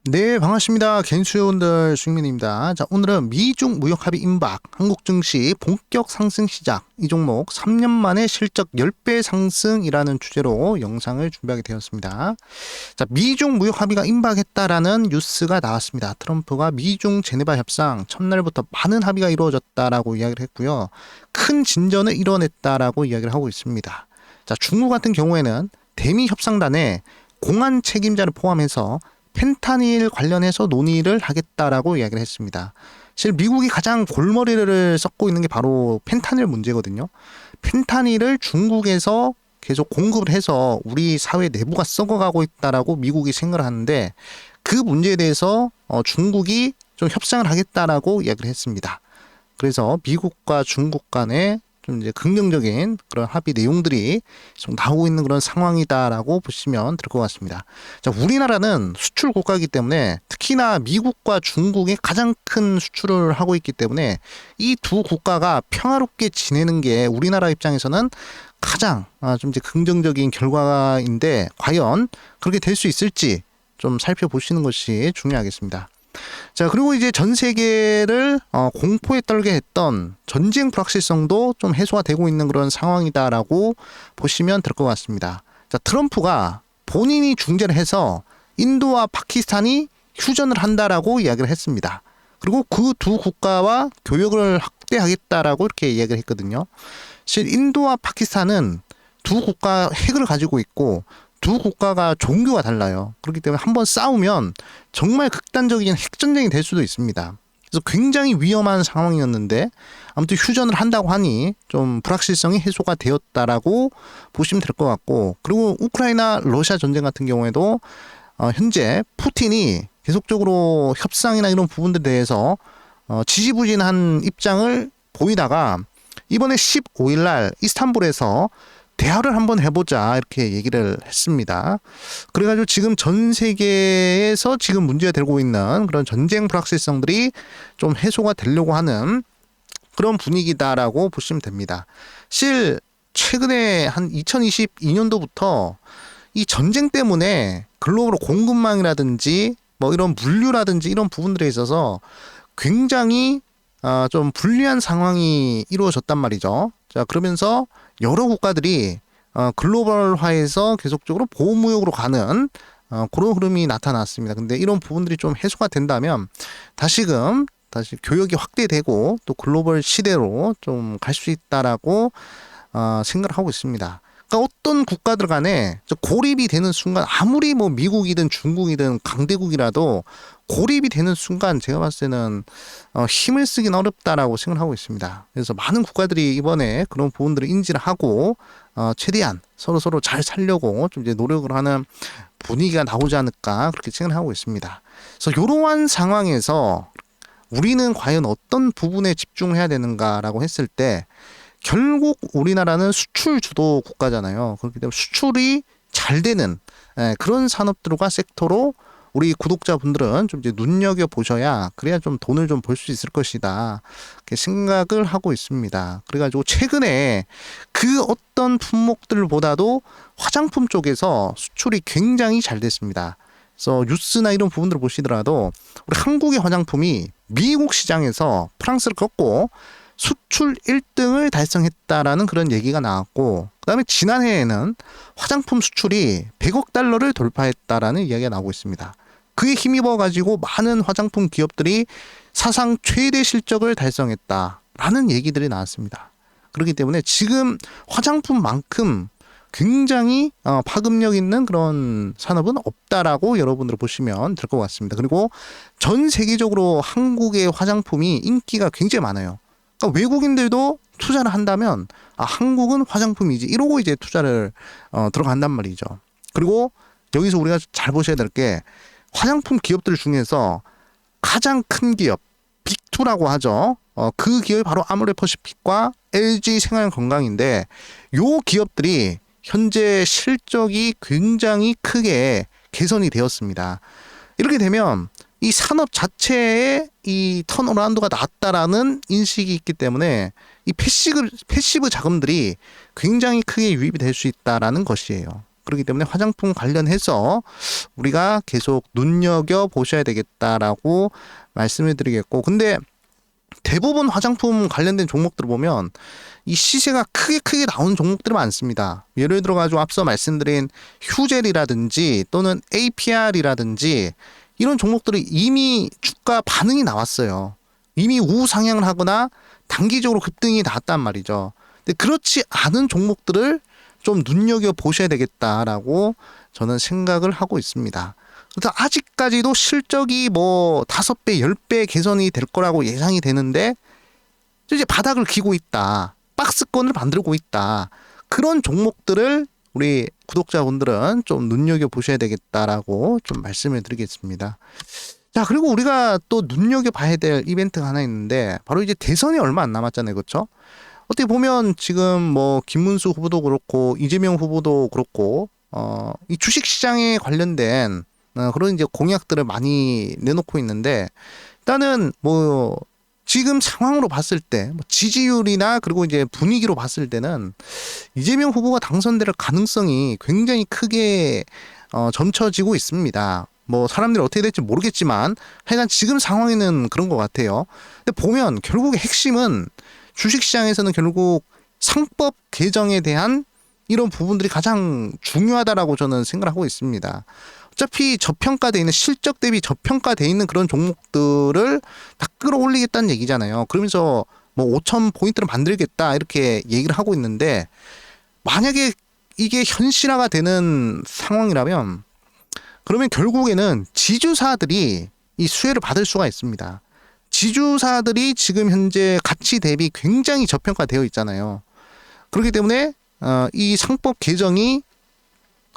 네, 반갑습니다. 겐수요원들 수익민입니다. 자, 오늘은 미중 무역 합의 임박, 한국 증시 본격 상승 시작, 이 종목 3년 만에 실적 10배 상승이라는 주제로 영상을 준비하게 되었습니다. 자, 미중 무역 합의가 임박했다라는 뉴스가 나왔습니다. 트럼프가 미중 제네바 협상 첫날부터 많은 합의가 이루어졌다라고 이야기를 했고요. 큰 진전을 이뤄냈다라고 이야기를 하고 있습니다. 자, 중국 같은 경우에는 대미 협상단에 공안 책임자를 포함해서 펜타닐 관련해서 논의를 하겠다라고 이야기를 했습니다. 사실 미국이 가장 골머리를 썩고 있는 게 바로 펜타닐 문제거든요. 펜타닐을 중국에서 계속 공급을 해서 우리 사회 내부가 썩어가고 있다라고 미국이 생각을 하는데 그 문제에 대해서 중국이 좀 협상을 하겠다라고 이야기를 했습니다. 그래서 미국과 중국 간에 좀 이제 긍정적인 그런 합의 내용들이 좀 나오고 있는 그런 상황이다라고 보시면 될 것 같습니다. 자, 우리나라는 수출 국가이기 때문에 특히나 미국과 중국이 가장 큰 수출을 하고 있기 때문에 이 두 국가가 평화롭게 지내는 게 우리나라 입장에서는 가장 좀 이제 긍정적인 결과인데 과연 그렇게 될 수 있을지 좀 살펴보시는 것이 중요하겠습니다. 자, 그리고 이제 전 세계를 공포에 떨게 했던 전쟁 불확실성도 좀 해소가 되고 있는 그런 상황이다라고 보시면 될 것 같습니다. 자, 트럼프가 본인이 중재를 해서 인도와 파키스탄이 휴전을 한다라고 이야기를 했습니다. 그리고 그 두 국가와 교역을 확대하겠다라고 이렇게 이야기를 했거든요. 사실 인도와 파키스탄은 두 국가 핵을 가지고 있고 두 국가가 종교가 달라요. 그렇기 때문에 한번 싸우면 정말 극단적인 핵전쟁이 될 수도 있습니다. 그래서 굉장히 위험한 상황이었는데 아무튼 휴전을 한다고 하니 좀 불확실성이 해소가 되었다라고 보시면 될 것 같고, 그리고 우크라이나 러시아 전쟁 같은 경우에도 현재 푸틴이 계속적으로 협상이나 이런 부분들에 대해서 지지부진한 입장을 보이다가 이번에 15일 날 이스탄불에서 대화를 한번 해보자 이렇게 얘기를 했습니다. 그래가지고 지금 전 세계에서 지금 문제가 되고 있는 그런 전쟁 불확실성들이 좀 해소가 되려고 하는 그런 분위기다라고 보시면 됩니다. 실 최근에 한 2022년도부터 이 전쟁 때문에 글로벌 공급망이라든지 뭐 이런 물류라든지 이런 부분들에 있어서 굉장히 좀 불리한 상황이 이루어졌단 말이죠. 자, 그러면서 여러 국가들이 글로벌화해서 계속적으로 보호무역으로 가는 그런 흐름이 나타났습니다. 근데 이런 부분들이 좀 해소가 된다면 다시 교역이 확대되고 또 글로벌 시대로 좀 갈 수 있다라고 생각을 하고 있습니다. 그러니까 어떤 국가들 간에 고립이 되는 순간, 아무리 뭐 미국이든 중국이든 강대국이라도 고립이 되는 순간 제가 봤을 때는 힘을 쓰긴 어렵다라고 생각을 하고 있습니다. 그래서 많은 국가들이 이번에 그런 부분들을 인지를 하고 최대한 서로 잘 살려고 좀 이제 노력을 하는 분위기가 나오지 않을까 그렇게 생각을 하고 있습니다. 그래서 이러한 상황에서 우리는 과연 어떤 부분에 집중해야 되는가라고 했을 때 결국 우리나라는 수출 주도 국가잖아요. 그렇기 때문에 수출이 잘 되는 그런 산업들과 섹터로 우리 구독자분들은 좀 이제 눈여겨 보셔야 그래야 좀 돈을 좀 벌 수 있을 것이다 이렇게 생각을 하고 있습니다. 그래가지고 최근에 그 어떤 품목들보다도 화장품 쪽에서 수출이 굉장히 잘 됐습니다. 그래서 뉴스나 이런 부분들을 보시더라도 우리 한국의 화장품이 미국 시장에서 프랑스를 꺾고 수출 1등을 달성했다라는 그런 얘기가 나왔고, 그 다음에 지난해에는 화장품 수출이 100억 달러를 돌파했다라는 이야기가 나오고 있습니다. 그에 힘입어 가지고 많은 화장품 기업들이 사상 최대 실적을 달성했다라는 얘기들이 나왔습니다. 그렇기 때문에 지금 화장품만큼 굉장히 파급력 있는 그런 산업은 없다라고 여러분들 보시면 될 것 같습니다. 그리고 전 세계적으로 한국의 화장품이 인기가 굉장히 많아요. 그러니까 외국인들도 투자를 한다면 한국은 화장품이지 이러고 이제 투자를 들어간단 말이죠. 그리고 여기서 우리가 잘 보셔야 될 게 화장품 기업들 중에서 가장 큰 기업 빅2라고 하죠. 그 기업이 바로 아모레퍼시픽과 LG 생활건강인데 요 기업들이 현재 실적이 굉장히 크게 개선이 되었습니다. 이렇게 되면 이 산업 자체에 이 턴어라운드가 낮다라는 인식이 있기 때문에 이 패시브 자금들이 굉장히 크게 유입이 될 수 있다라는 것이에요. 그렇기 때문에 화장품 관련해서 우리가 계속 눈여겨 보셔야 되겠다라고 말씀을 드리겠고, 근데 대부분 화장품 관련된 종목들을 보면 이 시세가 크게 나오는 종목들이 많습니다. 예를 들어 가지고 앞서 말씀드린 휴젤이라든지 또는 APR이라든지 이런 종목들이 이미 주가 반응이 나왔어요. 이미 우상향을 하거나 단기적으로 급등이 나왔단 말이죠. 근데 그렇지 않은 종목들을 좀 눈여겨 보셔야 되겠다라고 저는 생각을 하고 있습니다. 그래서 아직까지도 실적이 뭐 5배, 10배 개선이 될 거라고 예상이 되는데 이제 바닥을 기고 있다. 박스권을 만들고 있다. 그런 종목들을 우리 구독자분들은 좀 눈여겨 보셔야 되겠다라고 좀 말씀을 드리겠습니다. 자, 그리고 우리가 또 눈여겨 봐야 될 이벤트가 하나 있는데 바로 이제 대선이 얼마 안 남았잖아요. 그렇죠? 어떻게 보면 지금 뭐 김문수 후보도 그렇고 이재명 후보도 그렇고 이 주식 시장에 관련된 그런 이제 공약들을 많이 내놓고 있는데, 일단은 뭐 지금 상황으로 봤을 때 지지율이나 그리고 이제 분위기로 봤을 때는 이재명 후보가 당선될 가능성이 굉장히 크게 점쳐지고 있습니다. 뭐 사람들이 어떻게 될지 모르겠지만 하여간 지금 상황에는 그런 것 같아요. 근데 보면 결국에 핵심은 주식시장에서는 결국 상법 개정에 대한 이런 부분들이 가장 중요하다라고 저는 생각하고 있습니다. 어차피 저평가돼 있는, 실적 대비 저평가돼 있는 그런 종목들을 다 끌어올리겠다는 얘기잖아요. 그러면서 뭐 5,000포인트를 만들겠다 이렇게 얘기를 하고 있는데, 만약에 이게 현실화가 되는 상황이라면 그러면 결국에는 지주사들이 이 수혜를 받을 수가 있습니다. 지주사들이 지금 현재 가치 대비 굉장히 저평가되어 있잖아요. 그렇기 때문에 이 상법 개정이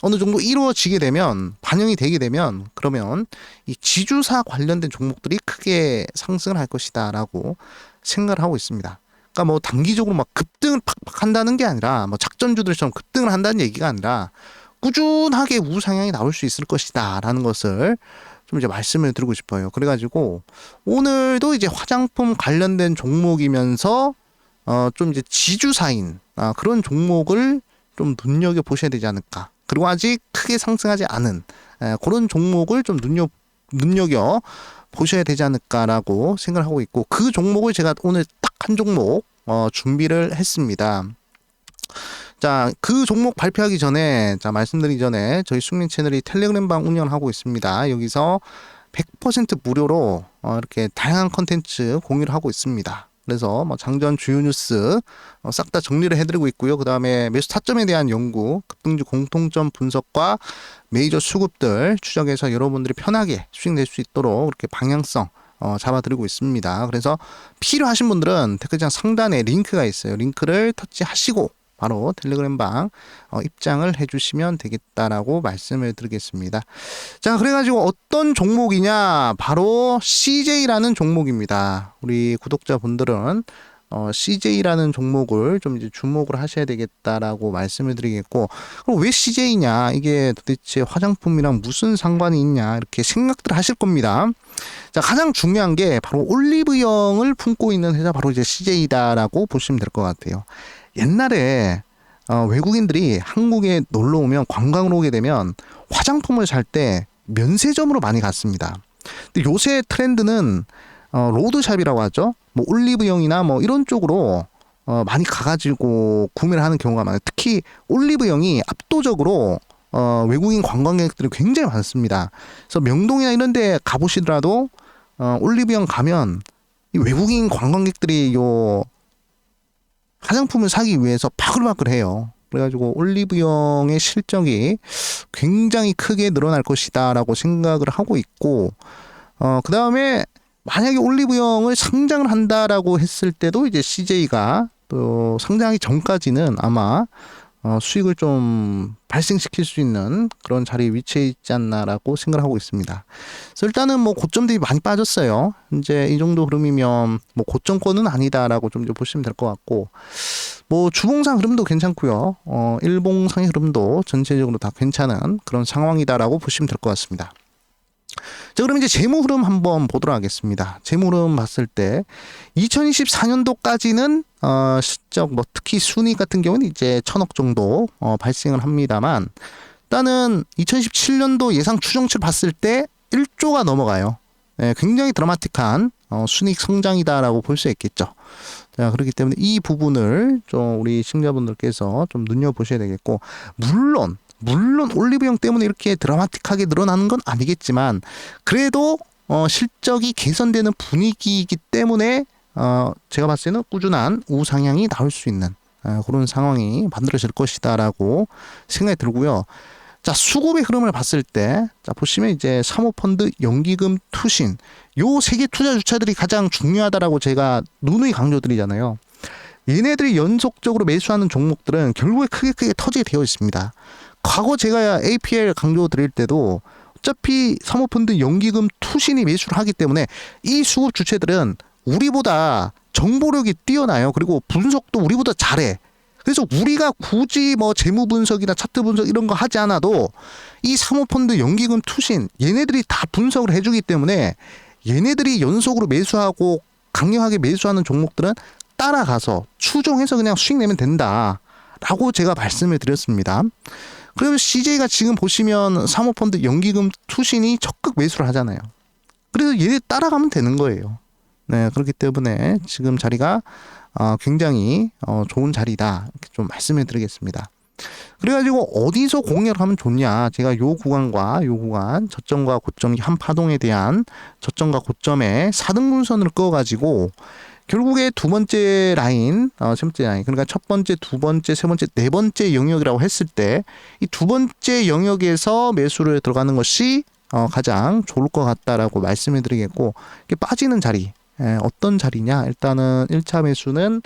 어느 정도 이루어지게 되면, 반영이 되게 되면, 그러면 이 지주사 관련된 종목들이 크게 상승을 할 것이다 라고 생각을 하고 있습니다. 그러니까 뭐 단기적으로 막 급등을 팍팍 한다는 게 아니라, 뭐 작전주들처럼 급등을 한다는 얘기가 아니라 꾸준하게 우상향이 나올 수 있을 것이다 라는 것을 좀 이제 말씀을 드리고 싶어요. 그래가지고 오늘도 이제 화장품 관련된 종목이면서 좀 이제 지주사인 그런 종목을 좀 눈여겨 보셔야 되지 않을까. 그리고 아직 크게 상승하지 않은 그런 종목을 좀 눈여겨 보셔야 되지 않을까라고 생각을 하고 있고, 그 종목을 제가 오늘 딱 한 종목 준비를 했습니다. 자, 그 종목 발표하기 전에, 자, 말씀드리기 전에 저희 숙민 채널이 텔레그램방 운영을 하고 있습니다. 여기서 100% 무료로 이렇게 다양한 컨텐츠 공유를 하고 있습니다. 그래서 뭐 장전 주요 뉴스 싹 다 정리를 해드리고 있고요. 그 다음에 매수 타점에 대한 연구, 급등주 공통점 분석과 메이저 수급들 추적해서 여러분들이 편하게 수익 낼 수 있도록 이렇게 방향성 잡아드리고 있습니다. 그래서 필요하신 분들은 댓글창 상단에 링크가 있어요. 링크를 터치하시고 바로 텔레그램방 입장을 해주시면 되겠다라고 말씀을 드리겠습니다. 자, 그래가지고 어떤 종목이냐, 바로 CJ라는 종목입니다. 우리 구독자분들은 CJ라는 종목을 좀 이제 주목을 하셔야 되겠다라고 말씀을 드리겠고, 그럼 왜 CJ냐, 이게 도대체 화장품이랑 무슨 상관이 있냐, 이렇게 생각들 하실 겁니다. 자, 가장 중요한 게 바로 올리브영을 품고 있는 회사, 바로 이제 CJ다라고 보시면 될 것 같아요. 옛날에 외국인들이 한국에 놀러 오면, 관광을 오게 되면 화장품을 살 때 면세점으로 많이 갔습니다. 근데 요새 트렌드는 로드샵이라고 하죠. 뭐 올리브영이나 뭐 이런 쪽으로 많이 가가지고 구매를 하는 경우가 많아요. 특히 올리브영이 압도적으로 외국인 관광객들이 굉장히 많습니다. 그래서 명동이나 이런 데 가보시더라도 올리브영 가면 이 외국인 관광객들이 요 화장품을 사기 위해서 바글바글해요. 그래가지고 올리브영의 실적이 굉장히 크게 늘어날 것이다 라고 생각을 하고 있고, 그 다음에 만약에 올리브영을 상장을 한다라고 했을 때도 이제 CJ가 또 상장하기 전까지는 아마 수익을 좀 발생시킬 수 있는 그런 자리에 위치해 있지 않나라고 생각을 하고 있습니다. 그래서 일단은 뭐 고점 대비 많이 빠졌어요. 이제 이 정도 흐름이면 뭐 고점권은 아니다라고 좀 보시면 될 것 같고, 뭐 주봉상 흐름도 괜찮고요. 일봉상의 흐름도 전체적으로 다 괜찮은 그런 상황이다라고 보시면 될 것 같습니다. 자, 그럼 이제 재무 흐름 한번 보도록 하겠습니다. 재무 흐름 봤을 때 2024년도까지는 실적 뭐 특히 순이익 같은 경우는 이제 1,000억 정도 발생을 합니다만, 일단은 2017년도 예상 추정치를 봤을 때 1조가 넘어가요. 네, 굉장히 드라마틱한 순이익 성장이다라고 볼 수 있겠죠. 자, 그렇기 때문에 이 부분을 좀 우리 시청자분들께서 좀 눈여보셔야 되겠고, 물론 올리브영 때문에 이렇게 드라마틱하게 늘어나는 건 아니겠지만, 그래도 실적이 개선되는 분위기이기 때문에 제가 봤을 때는 꾸준한 우상향이 나올 수 있는 그런 상황이 만들어질 것이다라고 생각이 들고요. 자, 수급의 흐름을 봤을 때, 자, 보시면 이제 사모펀드, 연기금, 투신, 요 세 개 투자 주체들이 가장 중요하다라고 제가 누누이 강조드리잖아요. 얘네들이 연속적으로 매수하는 종목들은 결국에 크게 터지게 되어 있습니다. 과거 제가 APL 강조 드릴 때도 어차피 사모펀드, 연기금, 투신이 매수를 하기 때문에 이 수급 주체들은 우리보다 정보력이 뛰어나요. 그리고 분석도 우리보다 잘해. 그래서 우리가 굳이 뭐 재무 분석이나 차트 분석 이런 거 하지 않아도 이 사모펀드, 연기금, 투신 얘네들이 다 분석을 해주기 때문에 얘네들이 연속으로 매수하고 강력하게 매수하는 종목들은 따라가서 추종해서 그냥 수익 내면 된다라고 제가 말씀을 드렸습니다. 그리고 CJ가 지금 보시면 사모펀드, 연기금, 투신이 적극 매수를 하잖아요. 그래서 얘네 따라가면 되는 거예요. 네, 그렇기 때문에 지금 자리가 굉장히 좋은 자리다 이렇게 좀 말씀을 드리겠습니다. 그래가지고 어디서 공략을 하면 좋냐, 제가 요 구간과 요 구간 저점과 고점이 한 파동에 대한 저점과 고점에 4등분선을 그어가지고 결국에 두 번째 라인, 세 번째 라인, 그러니까 첫 번째, 두 번째, 세 번째, 네 번째 영역이라고 했을 때 이 두 번째 영역에서 매수를 들어가는 것이 가장 좋을 것 같다라고 말씀을 드리겠고, 이게 빠지는 자리, 어떤 자리냐, 일단은 1차 매수는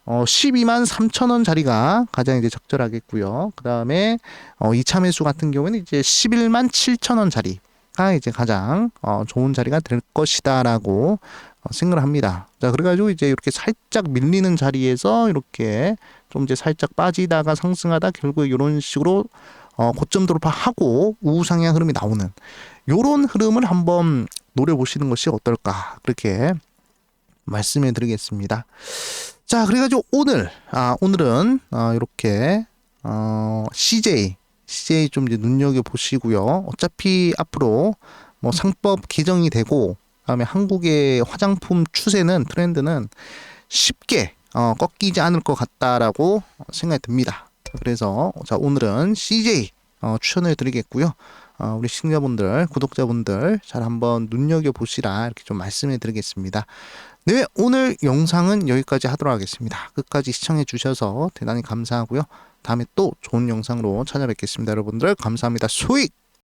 12만 3천 원 자리가 가장 이제 적절하겠고요. 그 다음에 2차 매수 같은 경우에는 이제 11만 7천 원 자리가 이제 가장 좋은 자리가 될 것이다라고 생각을 합니다. 자, 그래가지고 이제 이렇게 살짝 밀리는 자리에서 이렇게 좀 이제 살짝 빠지다가 상승하다 결국에 이런 식으로 고점 돌파하고 우상향 흐름이 나오는 요런 흐름을 한번 노려보시는 것이 어떨까, 그렇게 말씀을 드리겠습니다. 자, 그래가지고 오늘은 이렇게 CJ 좀 이제 눈여겨 보시고요. 어차피 앞으로 뭐 상법 개정이 되고, 그다음에 한국의 화장품 추세는, 트렌드는 쉽게 꺾이지 않을 것 같다라고 생각이 듭니다. 그래서 자, 오늘은 CJ 추천을 드리겠고요. 우리 시청자분들, 구독자분들 잘 한번 눈여겨 보시라 이렇게 좀 말씀을 드리겠습니다. 네, 오늘 영상은 여기까지 하도록 하겠습니다. 끝까지 시청해 주셔서 대단히 감사하고요. 다음에 또 좋은 영상으로 찾아뵙겠습니다. 여러분들 감사합니다. 수익!